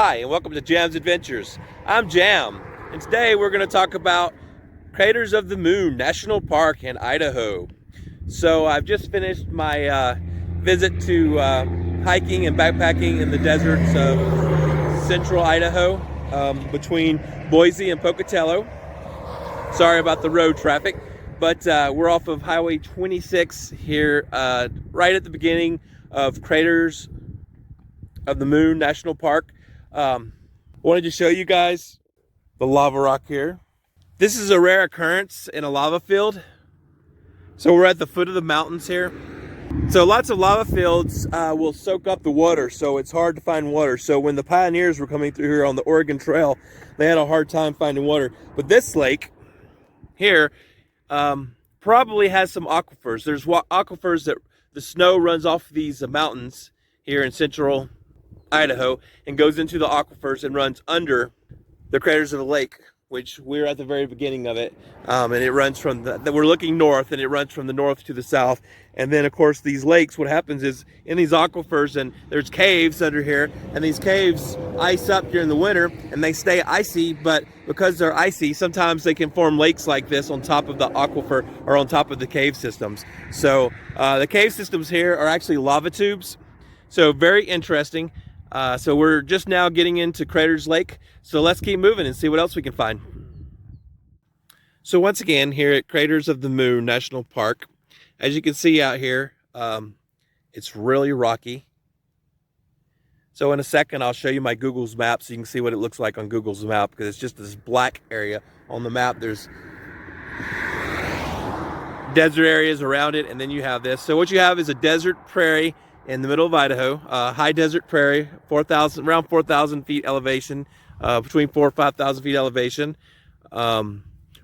Hi, and welcome to Jam's Adventures. I'm Jam, and today we're going to talk about Craters of the Moon National Park in Idaho. So I've just finished my visit to hiking and backpacking in the deserts of central Idaho, between Boise and Pocatello. Sorry about the road traffic, but we're off of Highway 26 here, right at the beginning of Craters of the Moon National Park. Wanted to show you guys the lava rock here. This is a rare occurrence in a lava field. So we're at the foot of the mountains here. So lots of lava fields will soak up the water, so it's hard to find water. So when the pioneers were coming through here on the Oregon Trail, they had a hard time finding water. But this lake here probably has some aquifers. There's aquifers that the snow runs off these mountains here in central Idaho and goes into the aquifers and runs under the craters of the lake, which we're at the very beginning of it. And it runs from we're looking north, and it runs from the north to the south. And then of course these lakes, what happens is in these aquifers, and there's caves under here, and these caves ice up during the winter and they stay icy, but because they're icy, sometimes they can form lakes like this on top of the aquifer or on top of the cave systems. So the cave systems here are actually lava tubes. So very interesting. So we're just now getting into Craters Lake. So let's keep moving and see what else we can find. So once again, here at Craters of the Moon National Park, as you can see out here, it's really rocky. So in a second, I'll show you my Google's map so you can see what it looks like on Google's map, because it's just this black area on the map. There's desert areas around it, and then you have this. So what you have is a desert prairie in the middle of Idaho, high desert prairie, around 4,000 feet elevation, between 4,000 and 5,000 feet elevation.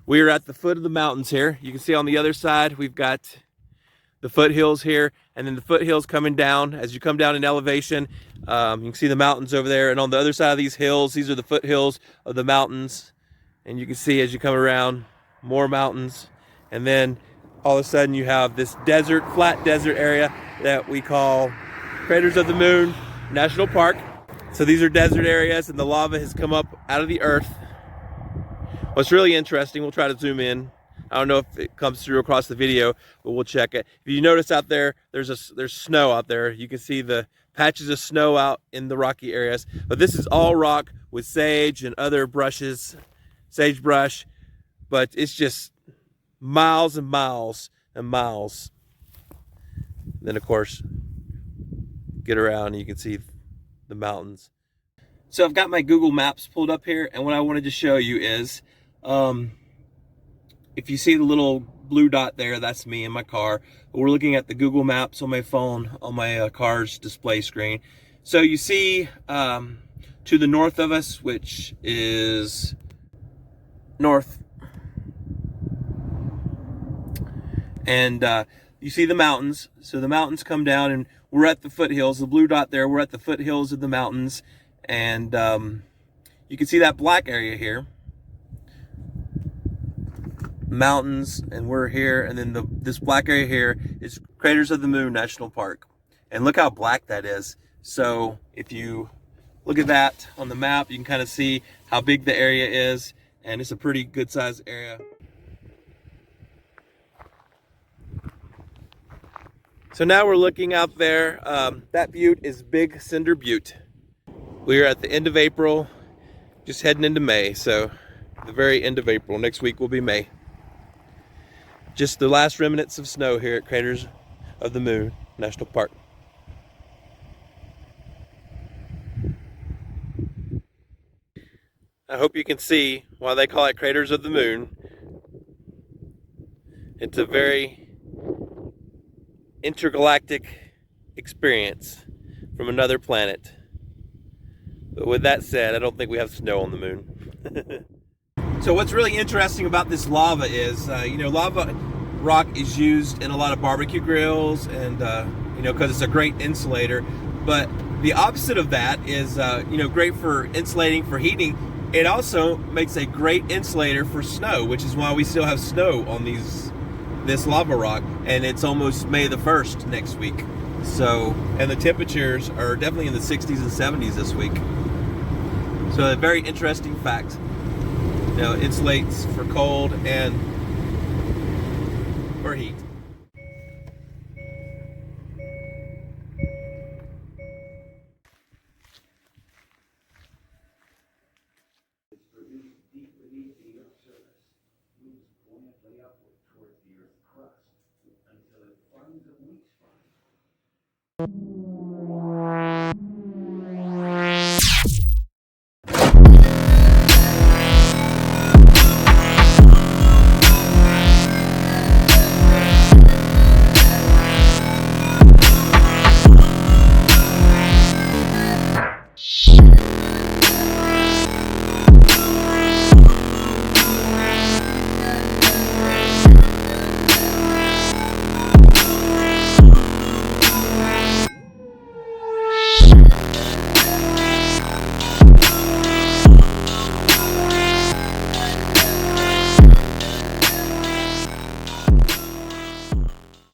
We are at the foot of the mountains here. You can see on the other side, we've got the foothills here, and then the foothills coming down. As you come down in elevation, you can see the mountains over there, and on the other side of these hills, these are the foothills of the mountains. And you can see as you come around, more mountains, and then all of a sudden you have this desert, flat desert area that we call Craters of the Moon National Park. So these are desert areas, and the lava has come up out of the earth. What's really interesting, we'll try to zoom in. I don't know if it comes through across the video, but we'll check it. If you notice out there, there's snow out there. You can see the patches of snow out in the rocky areas. But this is all rock with sage and other brushes, sagebrush. But it's just miles and miles and miles. Then of course, get around and you can see the mountains. So I've got my Google Maps pulled up here, and what I wanted to show you is, if you see the little blue dot there, that's me in my car. We're looking at the Google Maps on my phone, on my car's display screen. So you see to the north of us, which is north, and you see the mountains. So the mountains come down, and we're at the foothills. The blue dot there, we're at the foothills of the mountains, and you can see that black area here, mountains, and we're here, and then this black area here is Craters of the Moon National Park. And look how black that is. So if you look at that on the map, you can kind of see how big the area is, and it's a pretty good sized area. So now we're looking out there. That butte is Big Cinder Butte. We are at the end of April, just heading into May. So the very end of April. Next week will be May. Just the last remnants of snow here at Craters of the Moon National Park. I hope you can see why they call it Craters of the Moon. It's a very intergalactic experience from another planet. But with that said, I don't think we have snow on the moon. So what's really interesting about this lava is, lava rock is used in a lot of barbecue grills, and because it's a great insulator. But the opposite of that is, great for insulating, for heating. It also makes a great insulator for snow, which is why we still have snow on this lava rock, and it's almost May the 1st next week. So, and the temperatures are definitely in the 60s and 70s this week. So a very interesting fact. You know, insulates for cold and for heat. It's produced deep beneath the Earth's surface, moves buoyantly upward towards the Earth's crust until it finds a weak spot.